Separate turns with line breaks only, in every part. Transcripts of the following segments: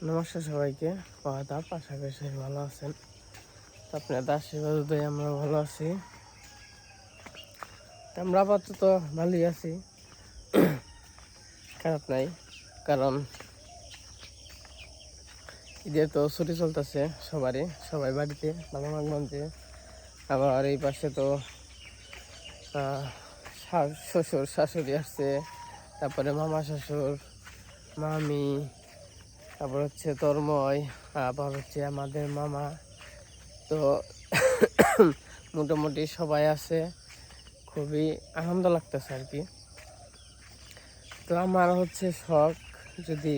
নমস্কার সবাইকে, আদাব। আশা করি সবাই ভালো আছেন। তো আপনাদের আশীর্বাদে আমরা ভালো আছি। আমরা আপাতত ভালোই আছি, খারাপ নাই। কারণ ঈদের তো ছুটি চলতেছে সবাই বাড়িতে, মামাগঞ্জে। আবার এই পাশে তো শ্বশুর শাশুড়ি আসছে, তারপরে মামা শ্বশুর, মামি, তারপর হচ্ছে তন্ময়, আবার হচ্ছে আমাদের মামা। তো মোটামুটি সবাই আছে, খুবই আনন্দ লাগতেছে আর কি। তো আমার হচ্ছে শখ, যদি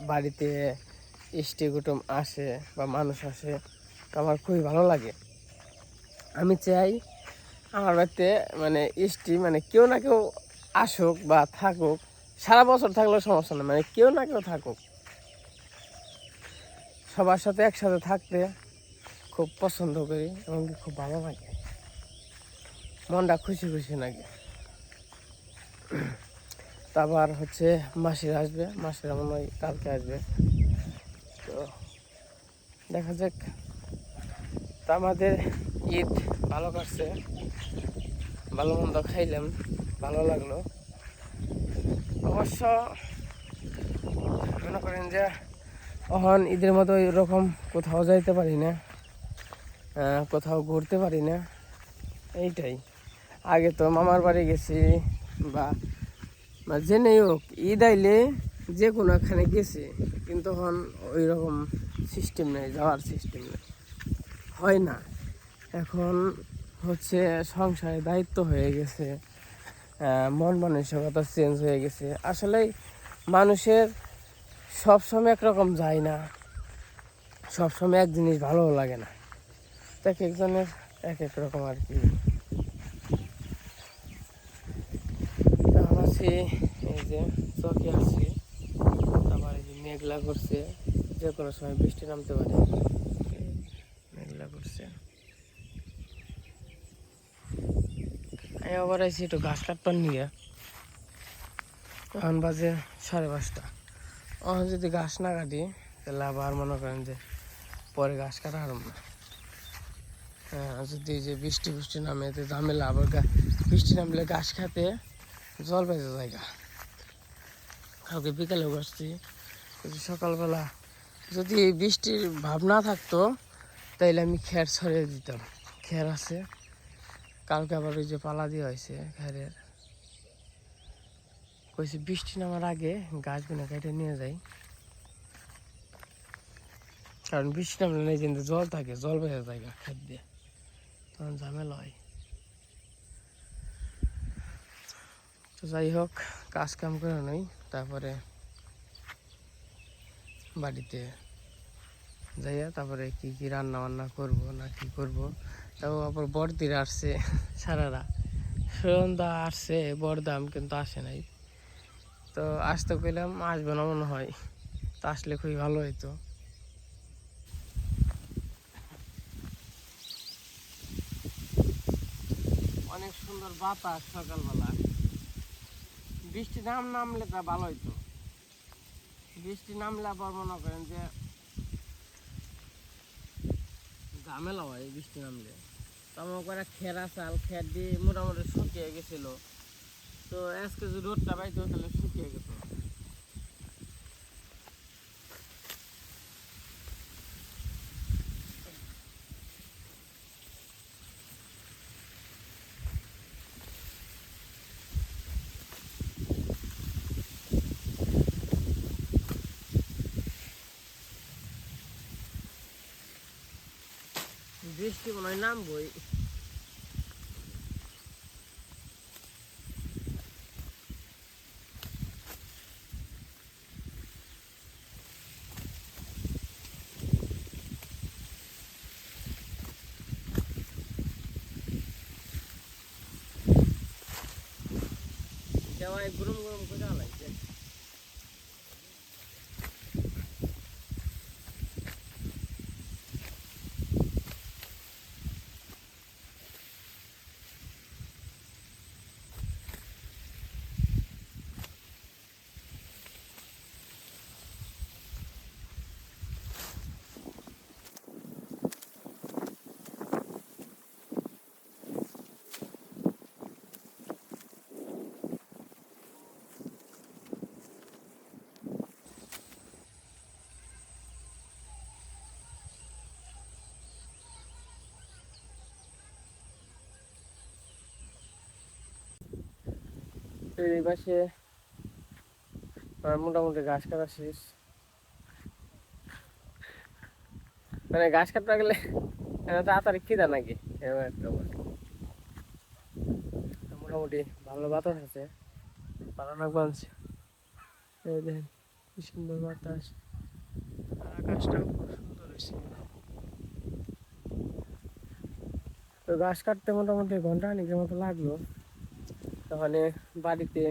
বাড়িতে ইষ্টি কুটুম আসে বা মানুষ আসে, তো আমার খুবই ভালো লাগে। আমি চাই আমার বাড়িতে মানে ইষ্টি মানে কেউ না কেউ আসুক বা থাকুক, সারা বছর থাকলেও সমস্যা নেই, মানে কেউ না কেউ থাকুক। সবার সাথে একসাথে থাকতে খুব পছন্দ করি এবং খুব ভালো লাগে, মনটা খুশি খুশি লাগে। তারপর হচ্ছে মাসিরা আসবে, মাসিরা মনে হয় কালকে আসবে। তো দেখা যাক। তো আমাদের ঈদ ভালো কাটছে, ভালো মন্দ খাইলাম, ভালো লাগলো। অবশ্য মনে করেন যে এখন ঈদের মতো এরকম কোথাও যাইতে পারি না, কোথাও ঘুরতে পারি না, এইটাই। আগে তো মামার বাড়ি গেছি বা যে নেই হোক, ঈদ আইলে যে কোনো এখানে গেছি, কিন্তু এখন ওই রকম সিস্টেম নেই, যাওয়ার সিস্টেম নেই, হয় না। এখন হচ্ছে সংসারে দায়িত্ব হয়ে গেছে, মন মানসিকতা চেঞ্জ হয়ে গেছে। আসলে মানুষের সবসময় একরকম যায় না, সবসময় এক জিনিস ভালো লাগে না। এক একজনের এক এক রকম আর কি। আছি এই যে চকে আছি, আবার এই যে মেঘলা করছে, যে কোনো সময় বৃষ্টি নামতে পারে। মেঘলা করছে, আমি আবার আইছি একটু ঘাস কাটবার নিয়ে। এখন বাজে 5:30। এখন যদি ঘাস না কাটি তাহলে আবার মনে করেন যে পরে ঘাস কাটা আরম্ভ। যদি যে বৃষ্টি নামে তো ঝামেলা, আবার বৃষ্টি নামলে ঘাস খাতে জল পেতে জায়গা। কালকে বিকালেও বসছি, সকালবেলা যদি বৃষ্টির ভাব না থাকতো তাইলে আমি খের ছড়িয়ে দিতাম, খের আছে। কালকে আবার ওই যে পালা দিয়ে হয়েছে খেরের, কইছে বৃষ্টি নামার আগে গাছগুলো কেটে নিয়ে যাই, কারণ বৃষ্টি নামলে নেই কিন্তু জল থাকে, জল বেঁধে জায়গা খেত দিয়ে, তখন ঝামেলা হয়। তো যাই হোক, কাজ কাম করে নই, তারপরে বাড়িতে যাইয়া তারপরে কি কি রান্না বান্না করবো না কি করবো। তাও আবার বড়দিরা আসছে, সারারা সন্ধ্যা আসছে বড়দাম, কিন্তু আসে নাই। তো আসতে কইলাম, আসবে না মনে হয়। তো আসলে খুবই ভালো হইতো। অনেক সুন্দর বাতাস সকালবেলা, বৃষ্টি নামলে তা ভালো হইতো। বৃষ্টি নামলে আবার মনে করেন যে ঝামেলা হয় বৃষ্টি নামলে। তো আমার করে খেরা চাল খের দিয়ে মোটামুটি শুকিয়ে গেছিল। তো আজকে যদি রোদটা পাইতো তাহলে শুকিয়ে গেত। বৃষ্টি মনে হয় নামবই। দেওয়ায় গরম গরম করে লাগছে। এই পাশে মোটামুটি ঘাস কাটা শেষ। মানে ঘাস কাটতে গেলে তাড়াতাড়ি খিদা নাকি এরকম একটা অবস্থা। মোটামুটি ভালো বাতাস আছে, পারানাগঞ্জ এই দেখেন কি সুন্দর বাতাস, আর আকাশটাও খুব সুন্দর হয়েছে। তো ঘাস কাটতে মোটামুটি ঘন্টা খানিকের মতো লাগলো। তখন বাড়িতে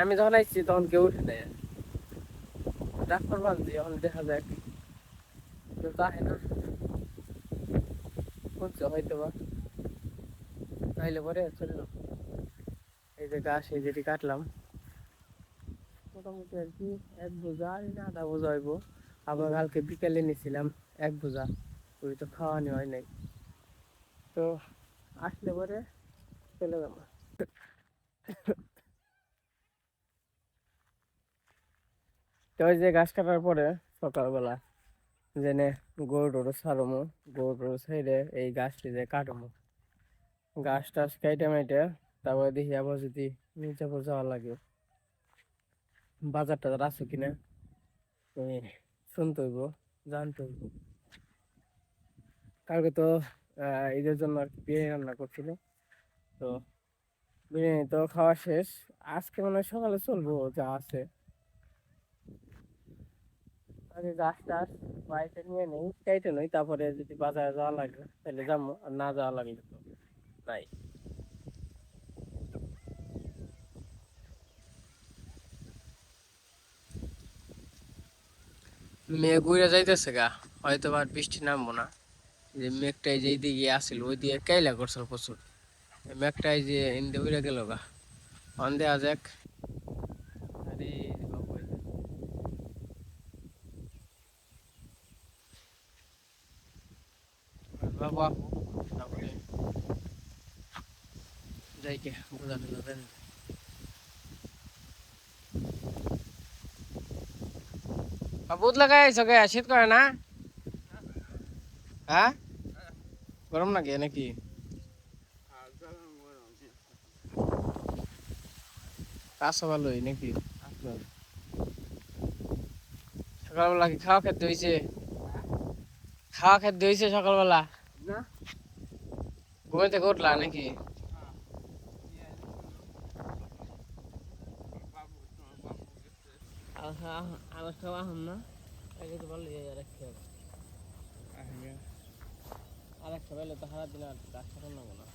আমি যখন আসছি তখন কেউ উঠে নেয়, ডাক্তার বাজছি এখন দেখা যাক কেউ তো আসে না, বুঝছো হয়তো বা তাইলে পরে চললাম। এই যে গাছ এই যেটি কাটলাম মোটামুটি আর কি 1 বোঝা না আধা বোঝা হইব। আবার কালকে বিকেলে নিয়েছিলাম 1 বোঝা, ওই তো খাওয়ানি হয় নাই। তো আসলে পরে চলে গেল। তো ওই যে গাছ কাটার পরে সকালবেলা জেনে গরু টরু ছাড়মো, গরু টরু ছেড়ে এই গাছটি যে কাটমো, গাছ টাছ কেটে মেটে তারপরে দেখি আবার যদি মির্জাপুর যাওয়া লাগে, বাজার টাজার আছে কিনা শুনতে হইব, জানতে হইব। কালকে তো ঈদের জন্য আর কি বিরিয়ানি রান্না করছিল, তো বিরিয়ানি তো খাওয়া শেষ। আজকে মানে সকালে চলবো যা আছে, আগে গাছ টাছ বাড়িতে নিয়ে নেই কেটে নই, তারপরে যদি বাজারে যাওয়া লাগে তাহলে যাবো, আর না যাওয়া লাগলে তো নাই। মেঘ উড়ে যাইতেছে গা, হয়তো আর বৃষ্টি নামবো না। যে মেঘটাই যে দিকে আসছিল ওই দিকে কাইলা করছিল প্রচুর, মেঘটাই যে ইন্দে উড়ে গেল গা, অন দেওয়া যাক। আরে বাবা তারপরে যাইকে বোঝা টুজা দেন। বুধ লাগাই আইছো গে, শীত করে না? হ্যাঁ গরম নাকি নাকি? কাছে ভালোই নাকি আপনার? সকালবেলা কি খাওয়া খেতে হয়েছে? খাওয়া খেতে হয়েছে সকালবেলা?
না
ঘুমাই থেকে উঠলা নাকি? আমার খাওয়া হম না, আগে তো ভালো আর একটা বেলে তো সারাদিন আর কাজ করার নেবো না।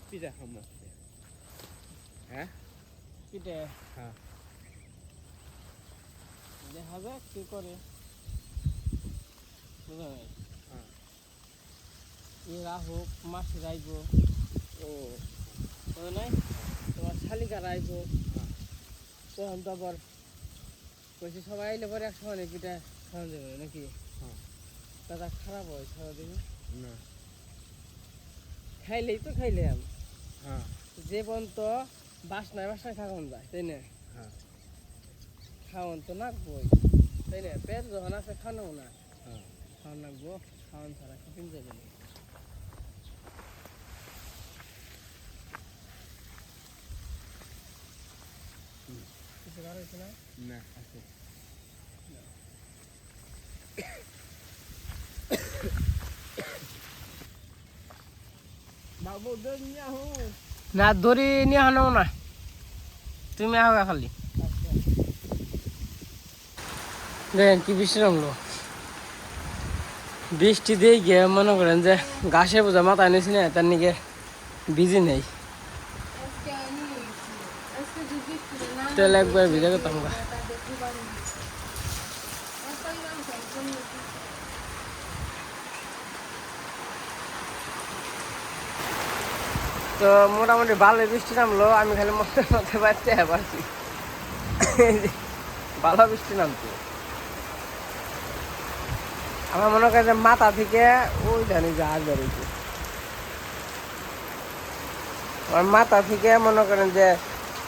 পিঠা খামো। হ্যাঁ
পিঠে
হ্যাঁ
দেখা যাক কি করে, বুঝা নাই।
হ্যাঁ
এরা হোক মাসি রাইব,
ও
বুঝা নাই, তোমার শালিকা রাইব, তখন তো আবার কইছে সবাই আইলে পরে এক সময় পিঠা খাওয়া যাবে নাকি?
হ্যাঁ
দাদা খারাপ হয় সারাদিন,
না
খাইলেই তো খাইলাম,
হ্যাঁ
যে পর্যন্ত বাসনায় বাসনায় খাওয়ান যায় তাই না,
হ্যাঁ
খাওয়ান তো নাকবই তাই না, পেট যখন আছে খানো না,
হ্যাঁ
খাওয়ান নাকবো, খাওয়ান ছাড়া খেতে যাবে না। কিছু বার হয়েছে না?
না আছে বাবু দুনিয়া হো
না দড়ি নিয়ে আনো না, তুমি আহো খালি। দেখেন কি বৃষ্টি নামলো, বৃষ্টি দিয়ে গিয়ে মনে করেন যে ঘাসে বোঝা মাথায় নিয়েছি না, তার নিকে ভিজি নেই, তেল একবার ভিজে করতাম গা। তো মোটামুটি ভালো বৃষ্টি নামলো, আমি খালি মধ্যে মধ্যে বাড়তে পারছি, ভালো বৃষ্টি নামতো। আমার মনে করে যে মাথা থেকে ওই জানি জাহাজ বেরোইছে, আমার মাথা থেকে মনে করেন যে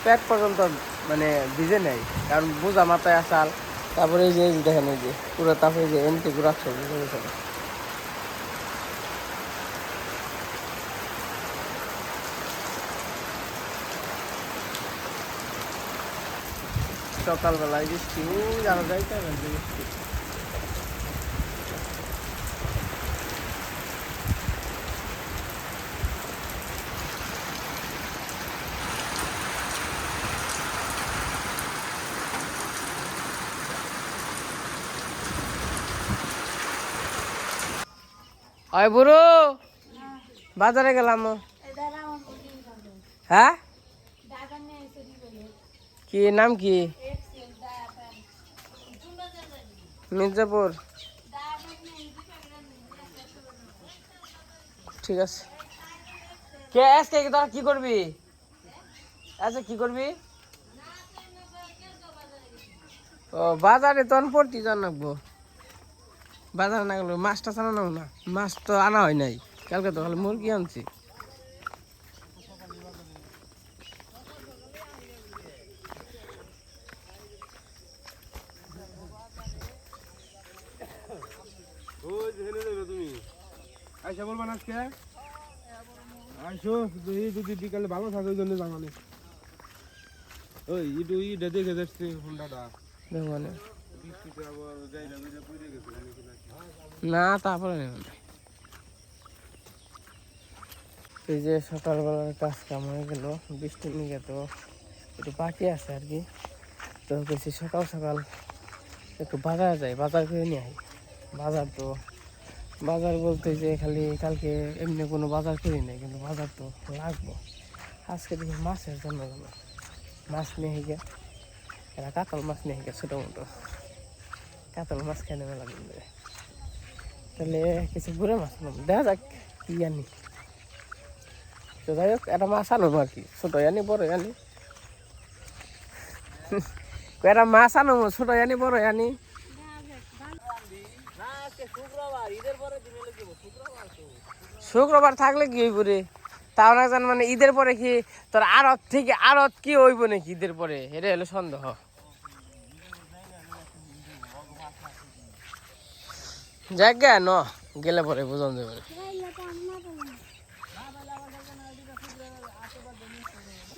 পেট পর্যন্ত মানে ভিজে নেই, কারণ বোঝা মাথায় আসাল। তারপরে এই যে দেখেন এই যে পুরো, তারপরে যে এমটি রাখছে বুঝে গেছে। সকালবেলায় বৃষ্টি, জানা যায় তাই বৃষ্টি। ওই বুড়ো বাজারে গেলাম। হ্যাঁ, কি নাম কি? মির্জাপুর। ঠিক আছে। কে আজকে তোরা কি করবি? আচ্ছা কি করবি? ও বাজারে তো পড়তি জানাবো। বাজারে না গেলে মাছটা আনানো না, মাছ তো আনা হয় নাই কালকে, তো খালি মুরগি আনছি।
তুমি আইসা বলবা না আজকে আইসো, যদি বিকালে ভালো থাকে ওই জন্য জানানি। ওই ইটু ইটা দেখে যাচ্ছে হুন্ডাটা
মানে
বৃষ্টিতে আবার যাইরা বুঝে পড়ে গেছে
না, তারপরে নেব না। এই যে সকালবেলার কাজ কাম হয়ে গেল, বৃষ্টি নিয়ে তো একটু বাকি আছে আর কি। তো বেশি সকাল সকাল একটু বাজার যাই, বাজার করে নিয়ে আই। বাজার তো বাজার বলতে যে খালি কালকে এমনি কোনো বাজার করি নাই, কিন্তু বাজার তো লাগবো। আজকে দেখি মাছের জন্য গেল, মাছ নিয়ে গে, এরা কাতল মাছ নিয়ে গে, ছোটো মোটো কাতল মাছ খেয়ে মেলা দিন ধরে। তাহলে কিছু ঘুরে মাছ আনলাম, দেখা যাক কি আনি। তো যাই হোক, একটা মাছ আনবো আর কি, ছোটো আনি বড় আনি। একটা মাছ আনো, ছোট আনি বড় আনি। শুক্রবার থাকলে কি হইব রে? তাও না জান, মানে ঈদের পরে কি তোর আড়ত থেকে আড়ত কি হইব নাকি ঈদের পরে? এটা হলো সন্দেহ। যাক গে ন, গেলে পরে বুঝন যাবে।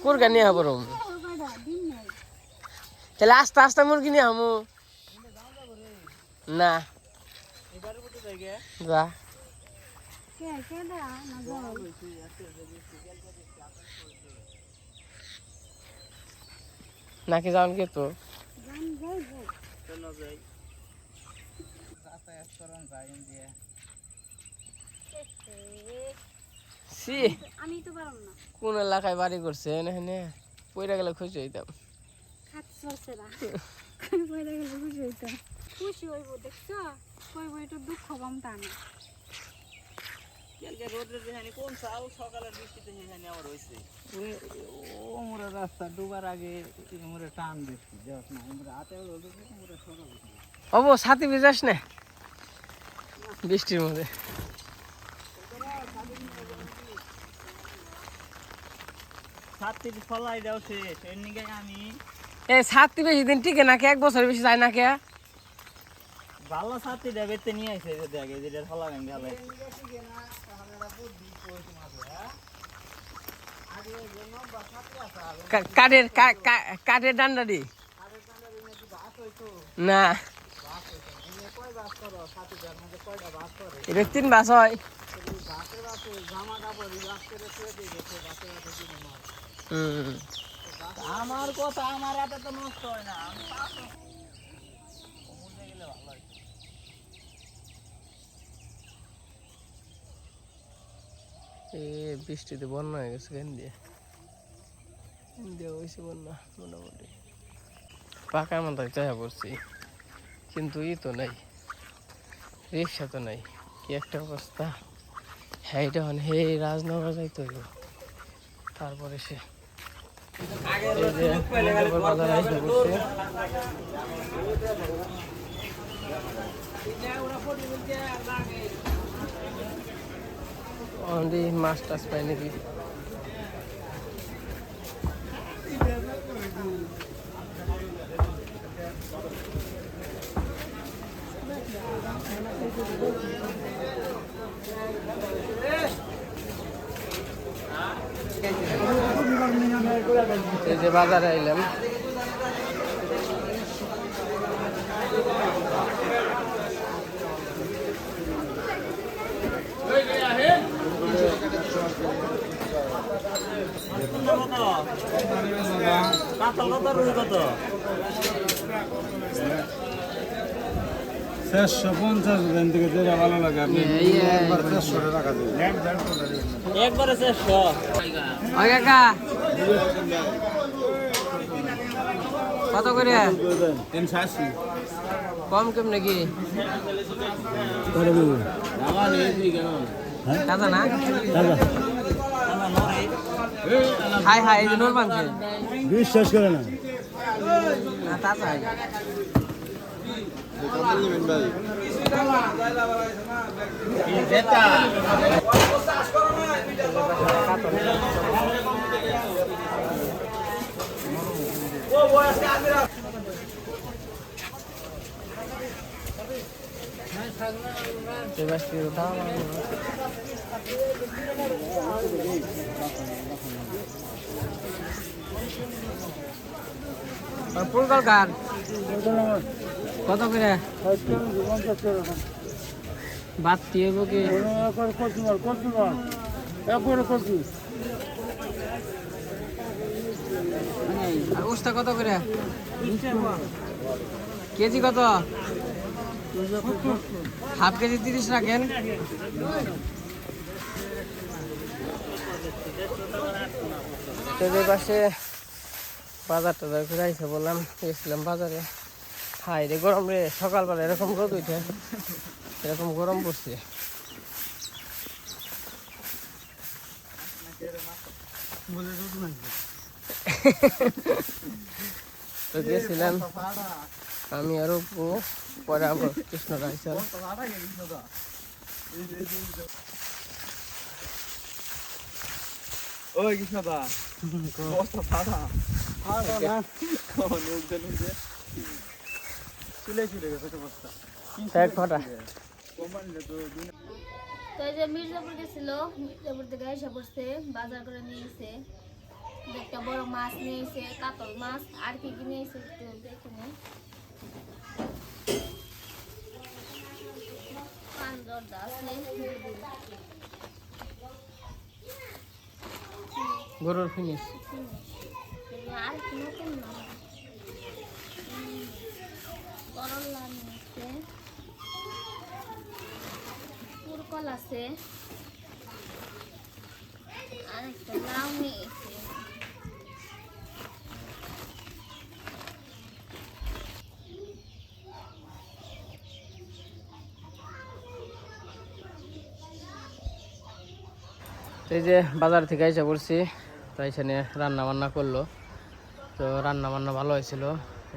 কুরকা নিয়ে হবো রুম, তাহলে আস্তে আস্তে মুরগি নিয়ে হবো না। যা নাকি যাওন কে তো কোন এলাকায় বাড়ি করছে এখানে? পয়রা গেলে খুশি হইতাম।
খুশি হইব দেখছো, কইব একটু দুঃখ কম তা না।
রাস্তা ডুবার আগে টান দিচ্ছি
অবো ছাতি ভিজাস না বৃষ্টির মধ্যে। এই ছাতি বেশি দিন টিকে নাকি? এক বছর বেশি যায় নাকি?
ভালো ছাতি দেবেতে নিয়ে আইছে যে আগে যেটা ফলা গান গেলে
কাঠের কাঠের ডান্ডা দি না, এটা 3 বাস হয়।
আমার কথা, আমার হাতে তো নষ্ট হয় না।
বৃষ্টিতে বন্যা হয়ে গেছে ইন্ডিয়া হয়েছে বন্যা মোটামুটি। পাকার মাথায় চায়া পড়ছি, কিন্তু ই তো নাই, রিক্সা তো নাই। কি একটা অবস্থা। হ্যাঁ এটা হে রাজনগর যাইতে হইব, তারপরে সে বাজার আইসা পড়ছে। মাছ টাছ পাই নাকি? এই যে বাজারে আইলাম,
কাতল কত রুই কত
450 দেন থেকে যেটা ভালো লাগে আপনি একবার 400 টাকা দিন
একবারে 400
ওই কাকা কত করে?
380
কম কেমনে কি? তাজা না? হাই হাই, এই যে নোর মানছে
বিশ্বাস করে না
না, তাজা। ফুল কলকার কত করে? বাদ দিয়ে কি আর উস্তা কত করে কেজি? কত? হাফ কেজি 30 রাখেন। পাশে বাজার টাজার ঘুরে আইসে বললাম, গেছিলাম বাজারে। হাই রে গরম রে, সকালবেলা এরকম রোদ উঠে, এরকম গরম পড়ছে। তো গেছিলাম আমি আর অপু, পরে আবার কৃষ্ণ রাইসাল।
ওই কৃষ্ণদা বস্তা ফাটা চুলে গেছে বস্তা
এক ফাটা।
তো এই যে মির্জাপুর গেছিল, মির্জাপুর থেকে এসে পড়ছে, বাজার করে নিয়ে এসে একটা বড় মাছ নিয়ে এসে, কাতল মাছ। আর কি কি নিয়ে এসে একটু দেখে নে। পাঞ্জরদা আছে,
গরুর ফিনিশ।
আর কি নতুন না, করলা নিয়েছে, পুরকল আছে, আর একটা লাউ নিয়েছে।
এই যে বাজার থেকে এসে পড়ছি, তো এখানে রান্না বান্না করলো। তো রান্না বান্না ভালো হয়েছিল,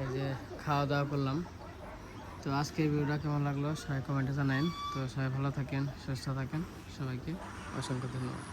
এই যে খাওয়া দাওয়া করলাম। তো আজকের ভিডিওটা কেমন লাগলো সবাই কমেন্টে জানাবেন। তো সবাই ভালো থাকেন, সুস্থ থাকেন, সবাইকে অসংখ্য ধন্যবাদ।